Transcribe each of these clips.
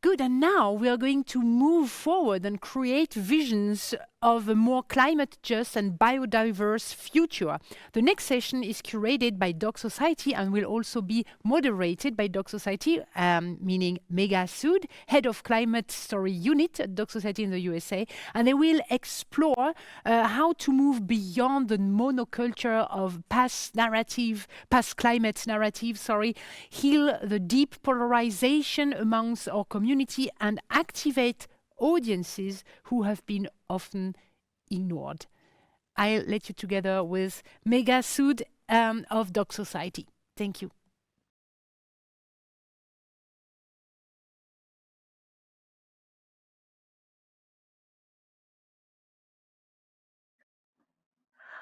Good, and now we are going to move forward and create visions of a more climate just and biodiverse future. The next session is curated by DocSociety and will also be moderated by DocSociety, meaning Megha Sood, head of climate story unit at DocSociety in the USA, and they will explore how to move beyond the monoculture of past climate narrative, heal the deep polarization amongst our community and activate audiences who have been often ignored. I'll let you together with Megha Sood of DocSociety. Thank you.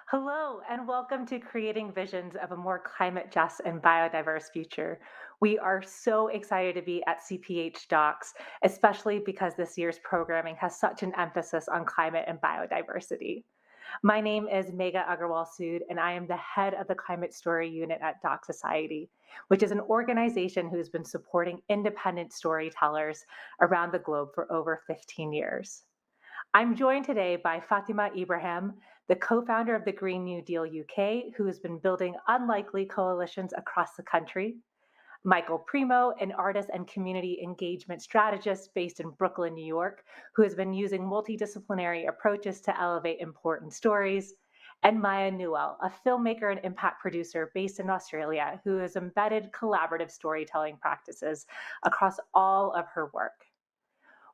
Hello, and welcome to Creating Visions of a More Climate Just and Biodiverse Future. We are so excited to be at CPH Docs, especially because this year's programming has such an emphasis on climate and biodiversity. My name is Megha Sood, and I am the head of the Climate Story Unit at DocSociety, which is an organization who's been supporting independent storytellers around the globe for over 15 years. I'm joined today by Fatima Ibrahim, the co-founder of the Green New Deal UK, who has been building unlikely coalitions across the country, Michael Premo, an artist and community engagement strategist based in Brooklyn, New York, who has been using multidisciplinary approaches to elevate important stories, and Maya Newell, a filmmaker and impact producer based in Australia, who has embedded collaborative storytelling practices across all of her work.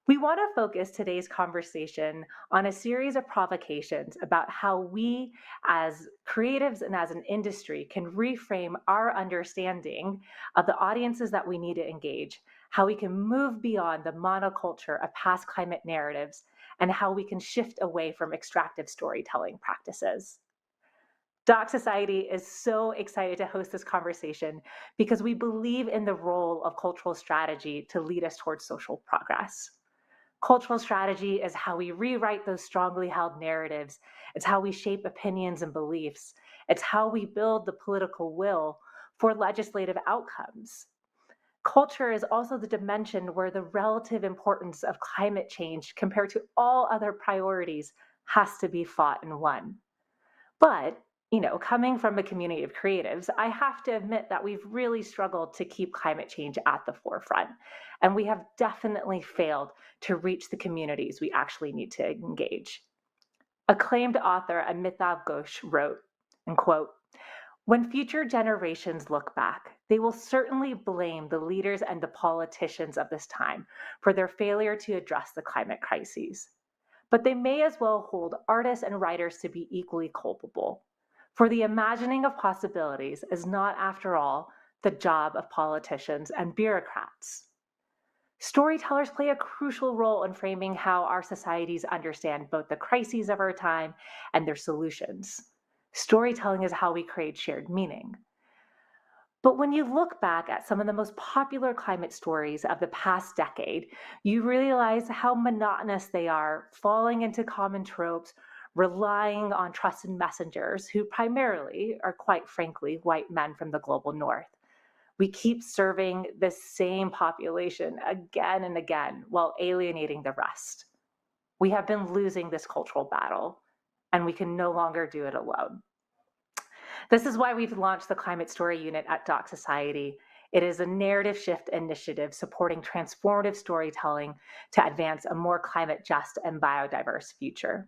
We want to focus today's conversation on a series of provocations about how we as creatives and as an industry can reframe our understanding of the audiences that we need to engage, how we can move beyond the monoculture of past climate narratives, and how we can shift away from extractive storytelling practices. DocSociety is so excited to host this conversation because we believe in the role of cultural strategy to lead us towards social progress. Cultural strategy is how we rewrite those strongly held narratives. It's how we shape opinions and beliefs. It's how we build the political will for legislative outcomes. Culture is also the dimension where the relative importance of climate change compared to all other priorities has to be fought and won. But coming from a community of creatives, I have to admit that we've really struggled to keep climate change at the forefront. And we have definitely failed to reach the communities we actually need to engage. Acclaimed author Amitav Ghosh wrote, and quote, "When future generations look back, they will certainly blame the leaders and the politicians of this time for their failure to address the climate crises. But they may as well hold artists and writers to be equally culpable. For the imagining of possibilities is not, after all, the job of politicians and bureaucrats." Storytellers play a crucial role in framing how our societies understand both the crises of our time and their solutions. Storytelling is how we create shared meaning. But when you look back at some of the most popular climate stories of the past decade, you realize how monotonous they are, falling into common tropes, relying on trusted messengers who primarily are, quite frankly, white men from the global north. We keep serving the same population again and again while alienating the rest. We have been losing this cultural battle, and we can no longer do it alone. This is why we've launched the Climate Story Unit at DocSociety. It is a narrative shift initiative supporting transformative storytelling to advance a more climate just and biodiverse future.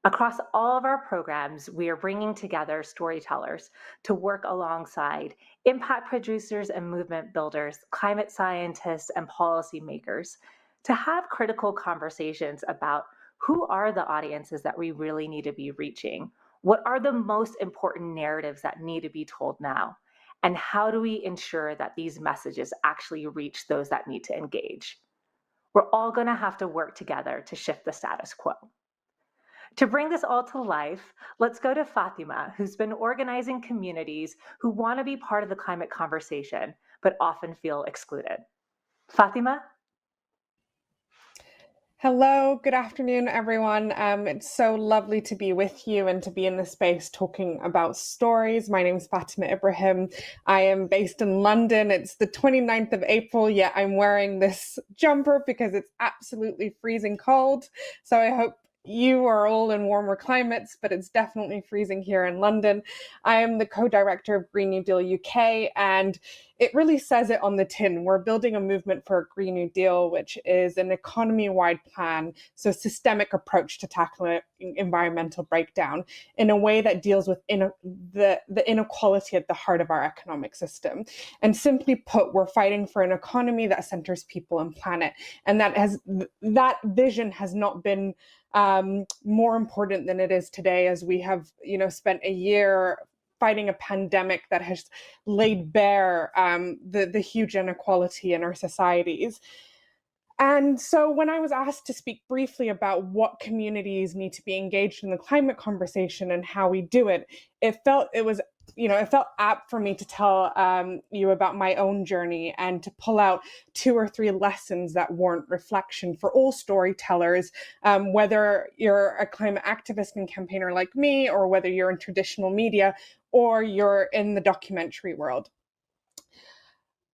Across all of our programs, we are bringing together storytellers to work alongside impact producers and movement builders, climate scientists, and policymakers to have critical conversations about who are the audiences that we really need to be reaching, what are the most important narratives that need to be told now, and how do we ensure that these messages actually reach those that need to engage. We're all going to have to work together to shift the status quo. To bring this all to life, let's go to Fatima, who's been organizing communities who want to be part of the climate conversation, but often feel excluded. Fatima? Hello, good afternoon, everyone. It's so lovely to be with you and to be in this space talking about stories. My name is Fatima Ibrahim. I am based in London. It's the 29th of April, yet I'm wearing this jumper because it's absolutely freezing cold. So I hope you are all in warmer climates, but it's definitely freezing here in London. I am the co-director of Green New Deal UK, and it really says it on the tin. We're building a movement for a Green New Deal, which is an economy-wide plan, so a systemic approach to tackling environmental breakdown in a way that deals with the inequality at the heart of our economic system. And simply put, we're fighting for an economy that centers people and planet. And that vision has not been more important than it is today, as we have, spent a year fighting a pandemic that has laid bare the huge inequality in our societies. And so when I was asked to speak briefly about what communities need to be engaged in the climate conversation and how we do it, it felt apt for me to tell you about my own journey and to pull out 2 or 3 lessons that warrant reflection for all storytellers, whether you're a climate activist and campaigner like me, or whether you're in traditional media, or you're in the documentary world.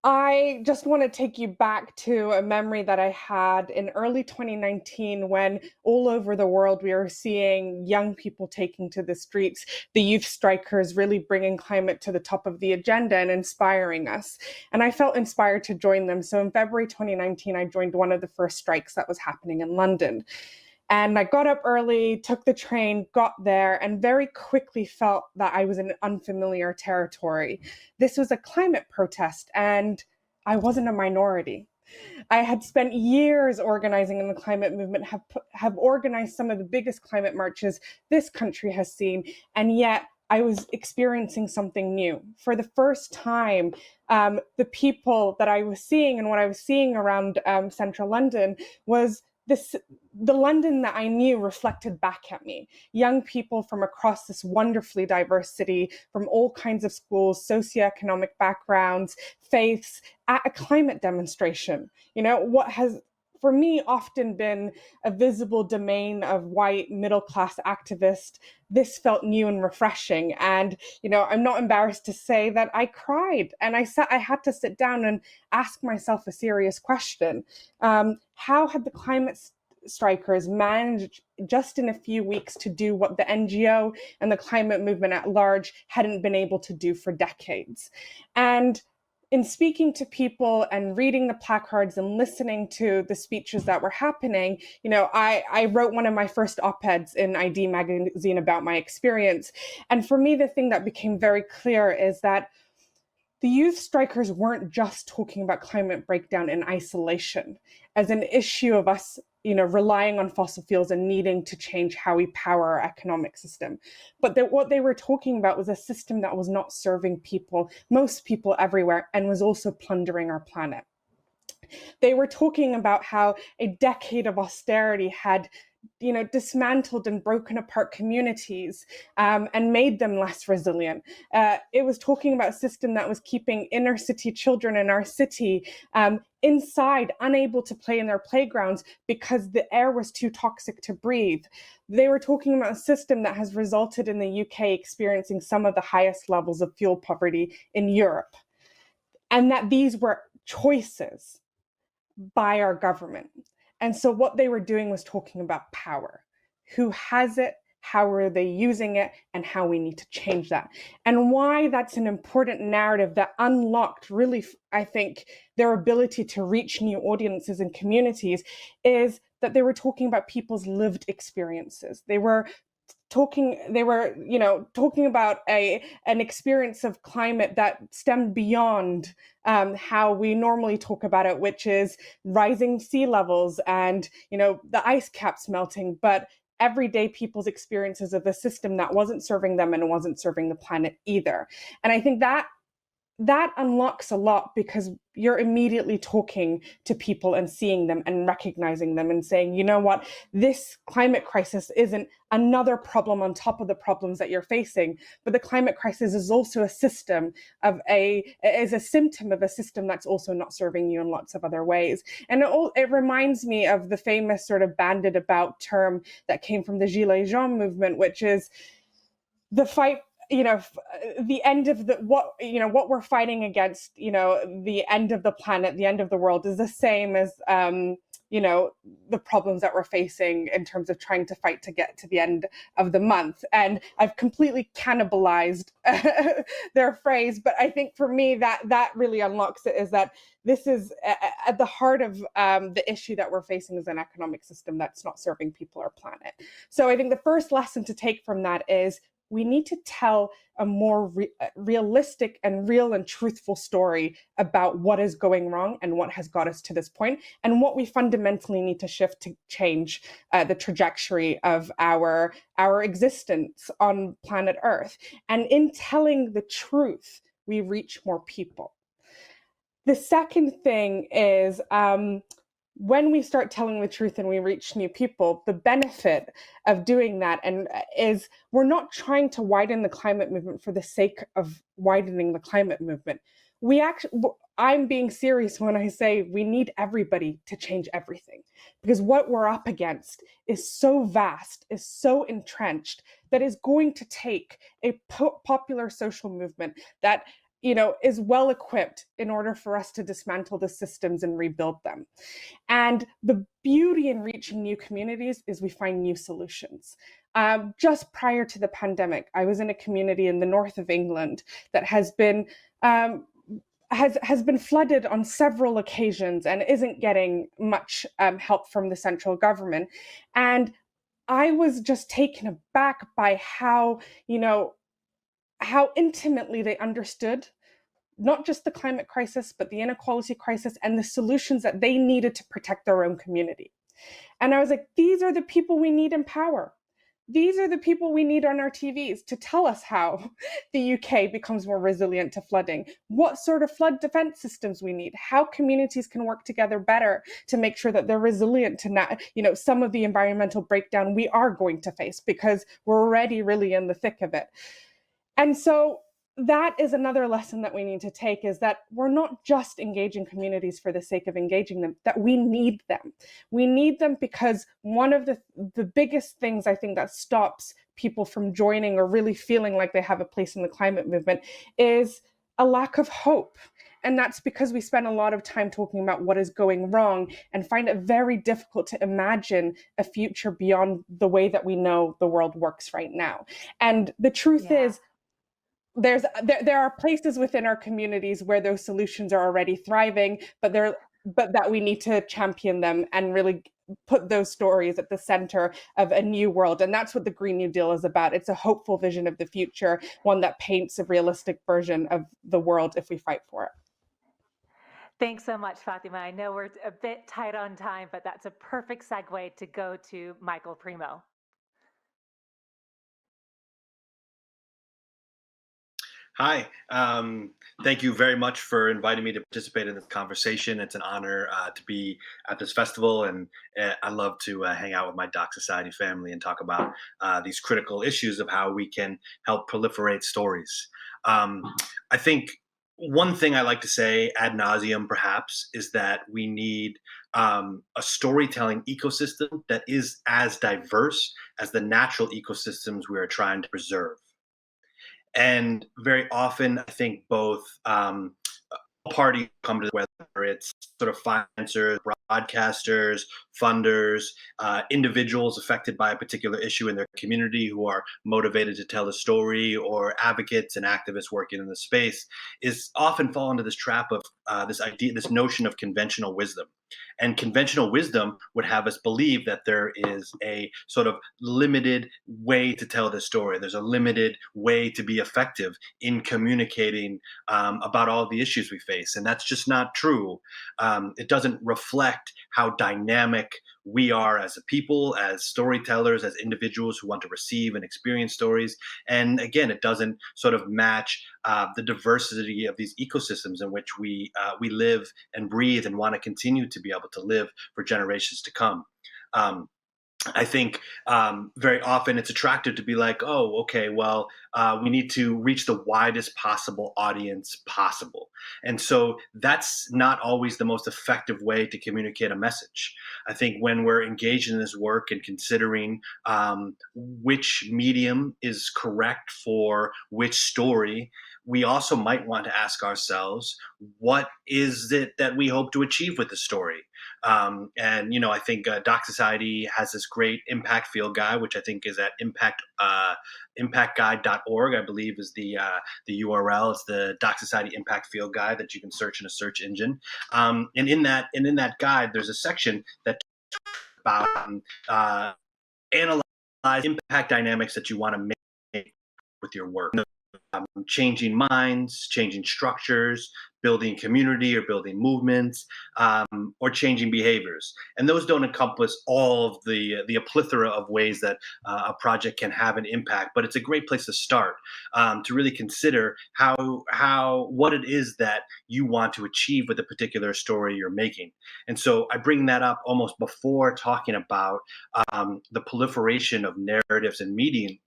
I just want to take you back to a memory that I had in early 2019 when all over the world we were seeing young people taking to the streets, the youth strikers really bringing climate to the top of the agenda and inspiring us. And I felt inspired to join them. So in February 2019, I joined one of the first strikes that was happening in London. And I got up early, took the train, got there, and very quickly felt that I was in unfamiliar territory. This was a climate protest, and I wasn't a minority. I had spent years organizing in the climate movement, have organized some of the biggest climate marches this country has seen, and yet I was experiencing something new. For the first time, the people that I was seeing and what I was seeing around central London was the London that I knew reflected back at me. Young people from across this wonderfully diverse city, from all kinds of schools, socioeconomic backgrounds, faiths, at a climate demonstration. What has, for me, often been a visible domain of white middle-class activists, this felt new and refreshing. And, I'm not embarrassed to say that I cried, and I had to sit down and ask myself a serious question. How had the climate strikers managed just in a few weeks to do what the NGO and the climate movement at large hadn't been able to do for decades? And in speaking to people and reading the placards and listening to the speeches that were happening, I wrote one of my first op-eds in ID magazine about my experience. And for me, the thing that became very clear is that the youth strikers weren't just talking about climate breakdown in isolation as an issue of us, relying on fossil fuels and needing to change how we power our economic system. But what they were talking about was a system that was not serving people, most people everywhere, and was also plundering our planet. They were talking about how a decade of austerity had dismantled and broken apart communities and made them less resilient. It was talking about a system that was keeping inner city children in our city inside, unable to play in their playgrounds because the air was too toxic to breathe. They were talking about a system that has resulted in the UK experiencing some of the highest levels of fuel poverty in Europe. And that these were choices by our government. And so what they were doing was talking about power. Who has it? How are they using it? And how we need to change that. And why that's an important narrative that unlocked really, I think, their ability to reach new audiences and communities is that they were talking about people's lived experiences. They were talking about an experience of climate that stemmed beyond how we normally talk about it, which is rising sea levels and the ice caps melting, but everyday people's experiences of a system that wasn't serving them and wasn't serving the planet either. And I think that that unlocks a lot, because you're immediately talking to people and seeing them and recognizing them and saying, you know what, this climate crisis isn't another problem on top of the problems that you're facing, but the climate crisis is also a symptom of a system that's also not serving you in lots of other ways. And it reminds me of the famous sort of bandied about term that came from the Gilets jaunes movement, which is the fight, the end of what we're fighting against, the end of the planet, the end of the world, is the same as the problems that we're facing in terms of trying to fight to get to the end of the month. And I've completely cannibalized their phrase, but I think for me that really unlocks it, is that this is at the heart of the issue that we're facing is an economic system that's not serving people or planet. So I think the first lesson to take from that is we need to tell a more realistic and real and truthful story about what is going wrong and what has got us to this point, and what we fundamentally need to shift to change the trajectory of our existence on planet Earth. And in telling the truth, we reach more people. The second thing is, when we start telling the truth and we reach new people, the benefit of doing that is we're not trying to widen the climate movement for the sake of widening the climate movement. I'm being serious when I say we need everybody to change everything, because what we're up against is so vast, is so entrenched, that is going to take a popular social movement that is well equipped in order for us to dismantle the systems and rebuild them. And the beauty in reaching new communities is we find new solutions. Just prior to the pandemic, I was in a community in the north of England that has been flooded on several occasions and isn't getting much help from the central government. And I was just taken aback by how intimately they understood not just the climate crisis, but the inequality crisis and the solutions that they needed to protect their own community. And I was like, these are the people we need in power. These are the people we need on our TVs to tell us how the UK becomes more resilient to flooding, what sort of flood defense systems we need, how communities can work together better to make sure that they're resilient to some of the environmental breakdown we are going to face, because we're already really in the thick of it. And so that is another lesson that we need to take, is that we're not just engaging communities for the sake of engaging them, that we need them. We need them because one of the biggest things I think that stops people from joining or really feeling like they have a place in the climate movement is a lack of hope. And that's because we spend a lot of time talking about what is going wrong and find it very difficult to imagine a future beyond the way that we know the world works right now. And the truth is, there are places within our communities where those solutions are already thriving, but that we need to champion them and really put those stories at the center of a new world. And that's what the Green New Deal is about. It's a hopeful vision of the future, one that paints a realistic version of the world if we fight for it. Thanks so much, Fatima. I know we're a bit tight on time, but that's a perfect segue to go to Michael Premo. Hi, thank you very much for inviting me to participate in this conversation. It's an honor to be at this festival, and I love to hang out with my DocSociety family and talk about these critical issues of how we can help proliferate stories. I think one thing I like to say ad nauseum, perhaps, is that we need a storytelling ecosystem that is as diverse as the natural ecosystems we are trying to preserve. And very often, I think both parties come to, whether it's sort of financiers, broadcasters, funders, individuals affected by a particular issue in their community who are motivated to tell the story, or advocates and activists working in the space, is often fall into this trap of this notion of conventional wisdom. And conventional wisdom would have us believe that there is a sort of limited way to tell the story. There's a limited way to be effective in communicating about all the issues we face. And that's just not true. It doesn't reflect how dynamic we are as a people, as storytellers, as individuals who want to receive and experience stories. And again, it doesn't sort of match the diversity of these ecosystems in which we live and breathe and want to continue to be able to live for generations to come. Um, I think very often it's attractive to be like, oh, okay, well, we need to reach the widest possible audience possible. And so that's not always the most effective way to communicate a message. I think when we're engaged in this work and considering which medium is correct for which story, we also might want to ask ourselves, what is it that we hope to achieve with the story? And I think DocSociety has this great impact field guide, which I think is at impactguide.org. I believe is the URL. It's the DocSociety Impact Field Guide that you can search in a search engine. And in that guide, there's a section that talks about analyze impact dynamics that you want to make with your work. Changing minds, changing structures, building community or building movements, or changing behaviors. And those don't encompass all of the plethora of ways that a project can have an impact, but it's a great place to start to really consider what it is that you want to achieve with a particular story you're making. And so I bring that up almost before talking about the proliferation of narratives and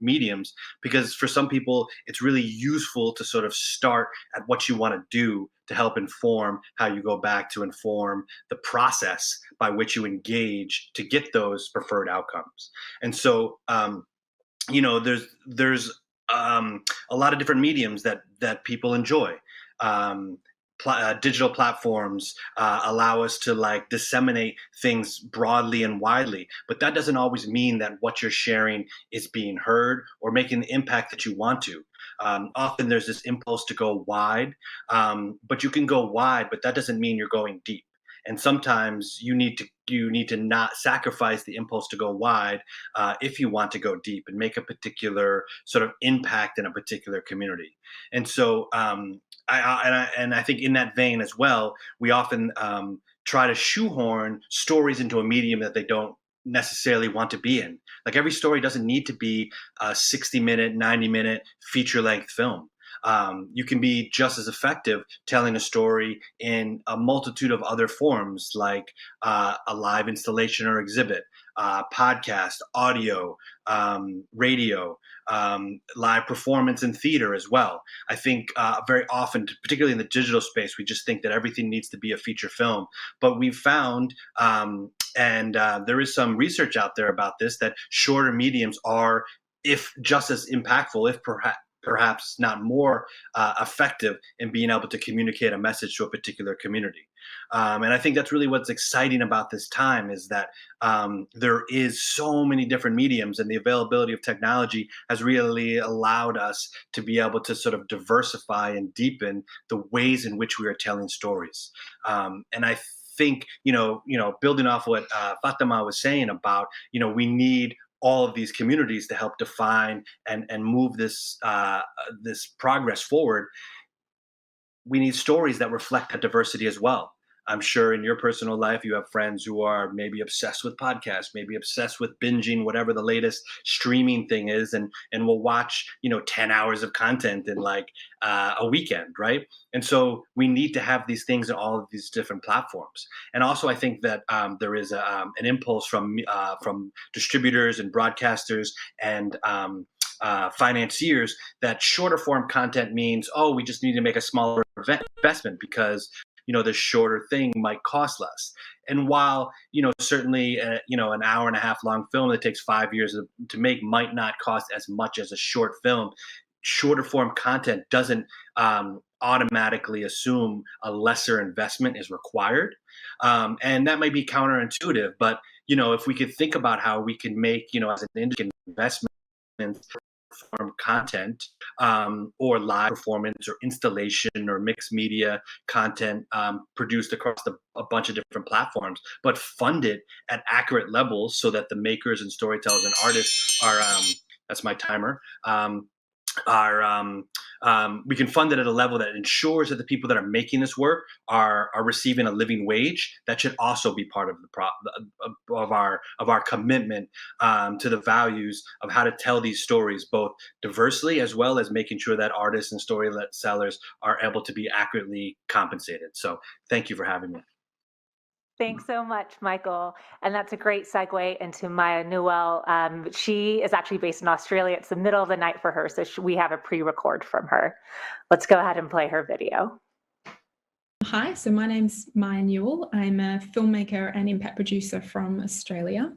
mediums, because for some people, it's really useful to sort of start at what you want to do to help inform how you go back to inform the process by which you engage to get those preferred outcomes. And so, there's a lot of different mediums that people enjoy. Digital platforms allow us to disseminate things broadly and widely, but that doesn't always mean that what you're sharing is being heard or making the impact that you want to. Often there's this impulse to go wide, but you can go wide, but that doesn't mean you're going deep. And sometimes you need to not sacrifice the impulse to go wide if you want to go deep and make a particular sort of impact in a particular community. And so I think in that vein as well, we often try to shoehorn stories into a medium that they don't necessarily want to be in. Like every story doesn't need to be a 60-minute, 90-minute feature-length film. You can be just as effective telling a story in a multitude of other forms, like a live installation or exhibit, podcast, audio, radio, live performance in theater as well. I think very often, particularly in the digital space, we just think that everything needs to be a feature film. But we've found, and there is some research out there about this, that shorter mediums are, if just as impactful, if perhaps not more effective in being able to communicate a message to a particular community. And I think that's really what's exciting about this time, is that there is so many different mediums, and the availability of technology has really allowed us to be able to sort of diversify and deepen the ways in which we are telling stories. And I think, building off what Fatima was saying about, we need all of these communities to help define and move this progress forward. We need stories that reflect that diversity as well. I'm sure in your personal life, you have friends who are maybe obsessed with podcasts, maybe obsessed with binging whatever the latest streaming thing is, and will watch 10 hours of content in a weekend, right? And so we need to have these things in all of these different platforms. And also, I think that there is an impulse from distributors and broadcasters and financiers that shorter form content means, oh, we just need to make a smaller investment because this shorter thing might cost less. And while certainly an hour and a half long film that takes 5 years to make might not cost as much as a short film, shorter form content doesn't automatically assume a lesser investment is required. And that might be counterintuitive, but if we could think about how we can make as an industry investment form content or live performance or installation or mixed media content produced across a bunch of different platforms, but funded at accurate levels so that the makers and storytellers and artists are that's my timer are we can fund it at a level that ensures that the people that are making this work are receiving a living wage. That should also be part of our commitment to the values of how to tell these stories, both diversely as well as making sure that artists and storytellers are able to be accurately compensated. So thank you for having me. Thanks so much, Michael. And that's a great segue into Maya Newell. She is actually based in Australia. It's the middle of the night for her, so we have a pre-record from her. Let's go ahead and play her video. Hi, so my name's Maya Newell. I'm a filmmaker and impact producer from Australia.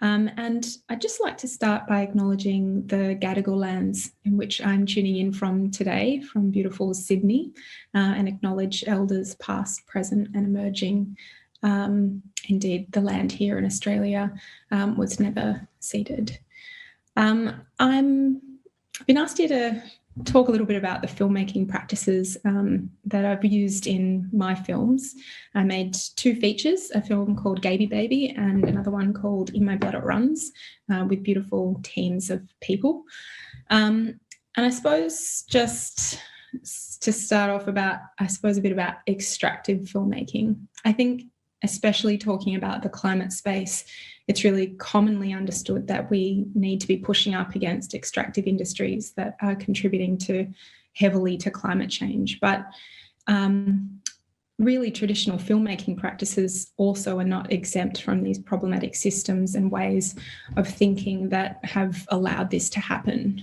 And I'd just like to start by acknowledging the Gadigal lands in which I'm tuning in from today, from beautiful Sydney, and acknowledge elders past, present and emerging. Indeed, the land here in Australia was never ceded. I've been asked here to talk a little bit about the filmmaking practices that I've used in my films. I made 2 features, a film called Gaby Baby and another one called In My Blood It Runs, with beautiful teams of people. And I suppose just to start off about, a bit about extractive filmmaking. I think especially talking about the climate space, it's really commonly understood that we need to be pushing up against extractive industries that are contributing heavily to climate change. But really traditional filmmaking practices also are not exempt from these problematic systems and ways of thinking that have allowed this to happen.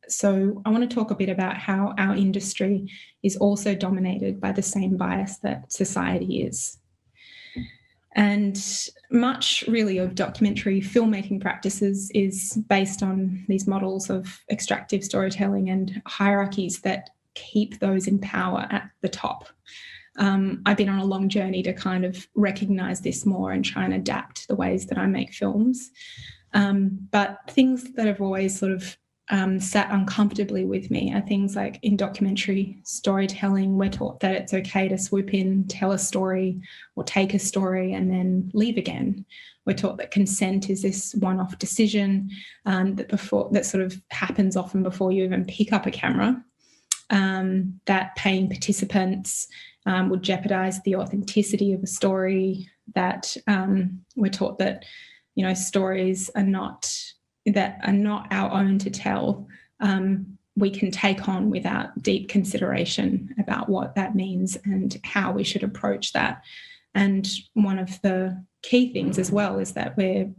So I want to talk a bit about how our industry is also dominated by the same bias that society is. And much really of documentary filmmaking practices is based on these models of extractive storytelling and hierarchies that keep those in power at the top. I've been on a long journey to kind of recognise this more and try and adapt the ways that I make films. But things that have always sort of sat uncomfortably with me are things like in documentary storytelling, we're taught that it's okay to swoop in, tell a story or take a story and then leave again. We're taught that consent is this one-off decision that sort of happens often before you even pick up a camera, that paying participants would jeopardise the authenticity of a story, that we're taught that, stories are not our own to tell, we can take on without deep consideration about what that means and how we should approach that. And one of the key things as well is that we're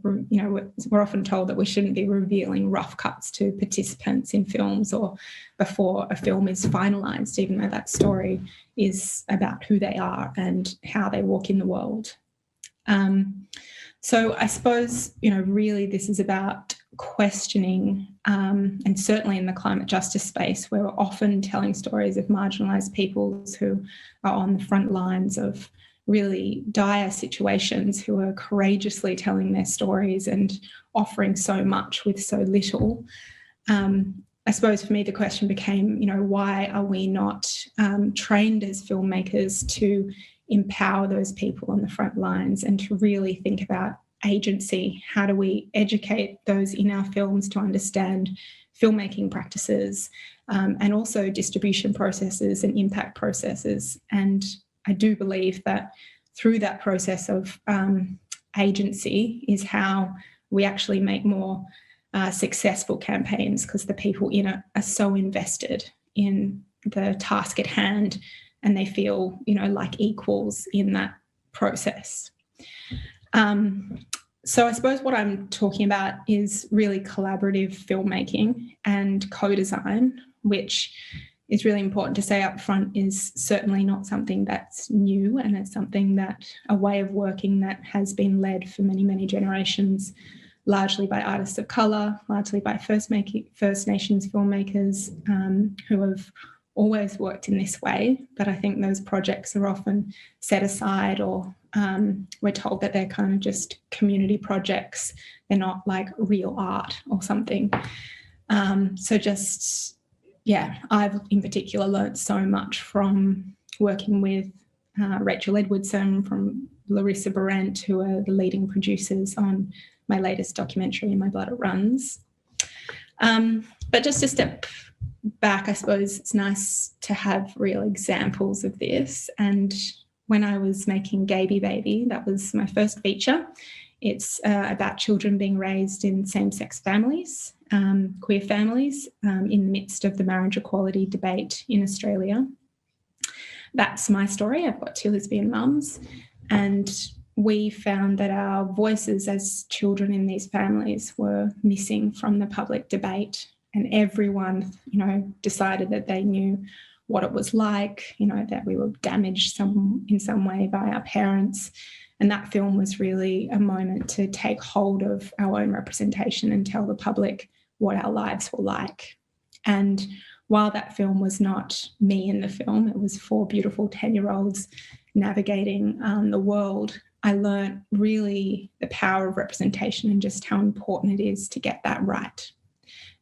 often told that we shouldn't be revealing rough cuts to participants in films or before a film is finalised, even though that story is about who they are and how they walk in the world. So I suppose, really this is about questioning, and certainly in the climate justice space, where we're often telling stories of marginalised peoples who are on the front lines of really dire situations, who are courageously telling their stories and offering so much with so little. I suppose for me the question became, why are we not trained as filmmakers to empower those people on the front lines and to really think about agency? How do we educate those in our films to understand filmmaking practices and also distribution processes and impact processes? And I do believe that through that process of agency is how we actually make more successful campaigns, because the people in it are so invested in the task at hand and they feel, like equals in that process. So I suppose what I'm talking about is really collaborative filmmaking and co-design, which is really important to say up front is certainly not something that's new, and it's something that a way of working that has been led for many, many generations, largely by artists of colour, largely by First Nations filmmakers who have always worked in this way. But I think those projects are often set aside, or we're told that they're kind of just community projects. They're not like real art or something. I've in particular learnt so much from working with Rachel Edwardson, from Larissa Barrent, who are the leading producers on my latest documentary, In My Blood It Runs. But just to step back, I suppose it's nice to have real examples of this. And when I was making Gaby Baby, that was my first feature. It's about children being raised in same-sex families, queer families, in the midst of the marriage equality debate in Australia. That's my story. I've got two lesbian mums, and we found that our voices as children in these families were missing from the public debate, and everyone, decided that they knew what it was like, that we were damaged in some way by our parents. And that film was really a moment to take hold of our own representation and tell the public what our lives were like. And while that film was not me in the film, it was 4 beautiful 10-year-olds navigating the world, I learned really the power of representation and just how important it is to get that right.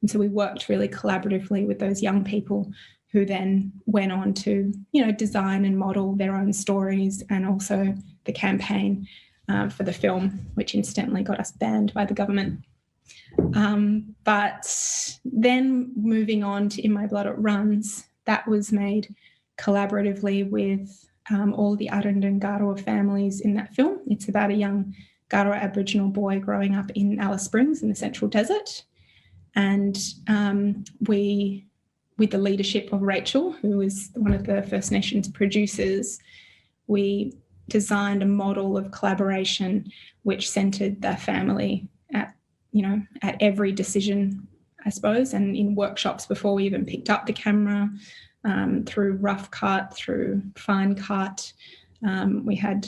And so we worked really collaboratively with those young people who then went on to, design and model their own stories, and also the campaign for the film, which incidentally got us banned by the government. But then moving on to In My Blood It Runs, that was made collaboratively with all the Arundel Garoa families in that film. It's about a young Garoa Aboriginal boy growing up in Alice Springs in the Central Desert. And we, with the leadership of Rachel, who is one of the First Nations producers, we designed a model of collaboration which centred the family at every decision, I suppose, and in workshops before we even picked up the camera, through rough cut, through fine cut. We had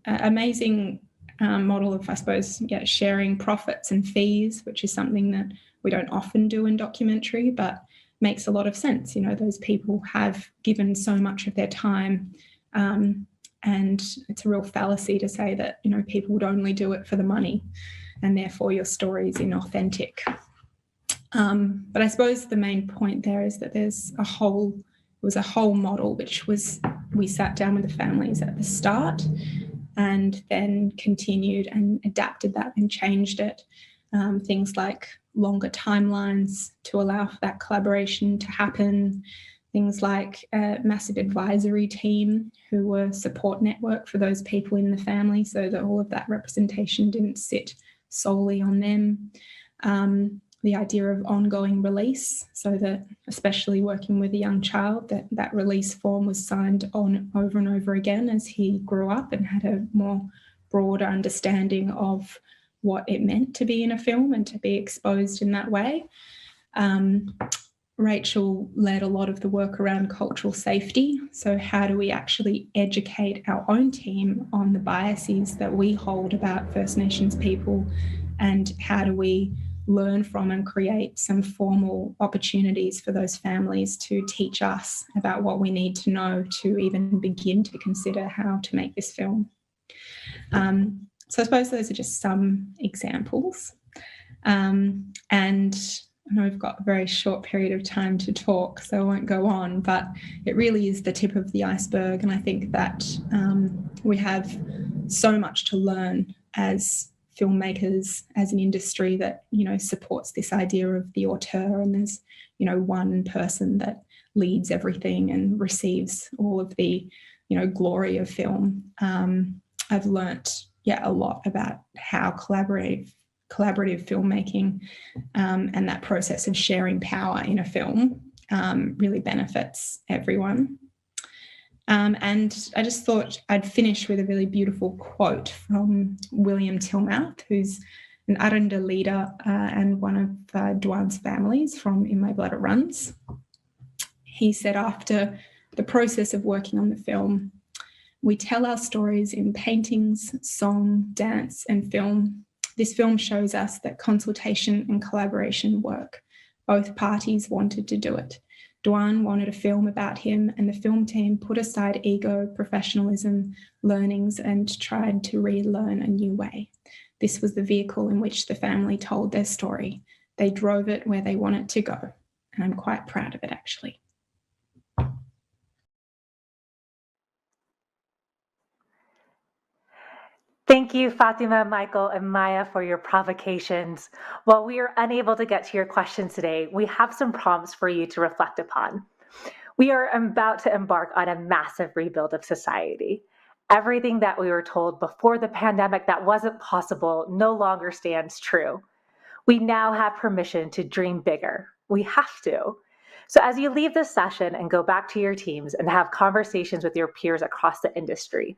an amazing model of, I suppose, sharing profits and fees, which is something that we don't often do in documentary, but makes a lot of sense. Those people have given so much of their time, and it's a real fallacy to say that, people would only do it for the money and therefore your story is inauthentic. But I suppose the main point there is that there's a whole model, which was, we sat down with the families at the start and then continued and adapted that and changed it. Things like longer timelines to allow for that collaboration to happen, things like a massive advisory team who were support network for those people in the family, so that all of that representation didn't sit solely on them. The idea of ongoing release, so that, especially working with a young child, that release form was signed on over and over again as he grew up and had a more broader understanding of what it meant to be in a film and to be exposed in that way. Rachel led a lot of the work around cultural safety. So how do we actually educate our own team on the biases that we hold about First Nations people, and how do we learn from and create some formal opportunities for those families to teach us about what we need to know to even begin to consider how to make this film. So I suppose those are just some examples. And I know we've got a very short period of time to talk, so I won't go on, but it really is the tip of the iceberg. And I think that we have so much to learn as filmmakers, as an industry that, supports this idea of the auteur, and there's, one person that leads everything and receives all of the, glory of film. I've learnt a lot about how collaborative filmmaking and that process of sharing power in a film really benefits everyone. And I just thought I'd finish with a really beautiful quote from William Tillmouth, who's an Arundel leader and one of Dwan's families from In My Blood It Runs. He said, after the process of working on the film, we tell our stories in paintings, song, dance, and film. This film shows us that consultation and collaboration work. Both parties wanted to do it. Dwan wanted a film about him, and the film team put aside ego, professionalism, learnings, and tried to relearn a new way. This was the vehicle in which the family told their story. They drove it where they want it to go, and I'm quite proud of it, actually. Thank you, Fatima, Michael, and Maya, for your provocations. While we are unable to get to your questions today, we have some prompts for you to reflect upon. We are about to embark on a massive rebuild of society. Everything that we were told before the pandemic that wasn't possible no longer stands true. We now have permission to dream bigger. We have to. So as you leave this session and go back to your teams and have conversations with your peers across the industry,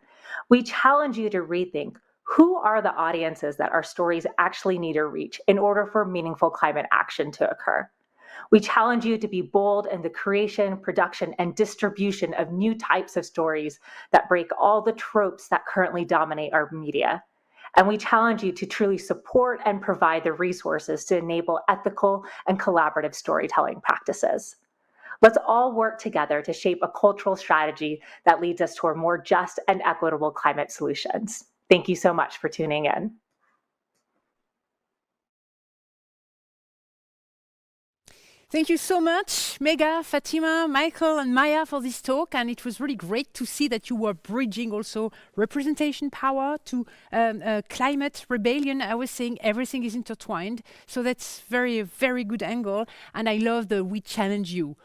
we challenge you to rethink who are the audiences that our stories actually need to reach in order for meaningful climate action to occur. We challenge you to be bold in the creation, production, and distribution of new types of stories that break all the tropes that currently dominate our media. And we challenge you to truly support and provide the resources to enable ethical and collaborative storytelling practices. Let's all work together to shape a cultural strategy that leads us toward more just and equitable climate solutions. Thank you so much for tuning in. Thank you so much, Megha, Fatima, Michael, and Maya for this talk. And it was really great to see that you were bridging also representation power to climate rebellion. I was saying everything is intertwined. So that's very good angle. And I love the we challenge you.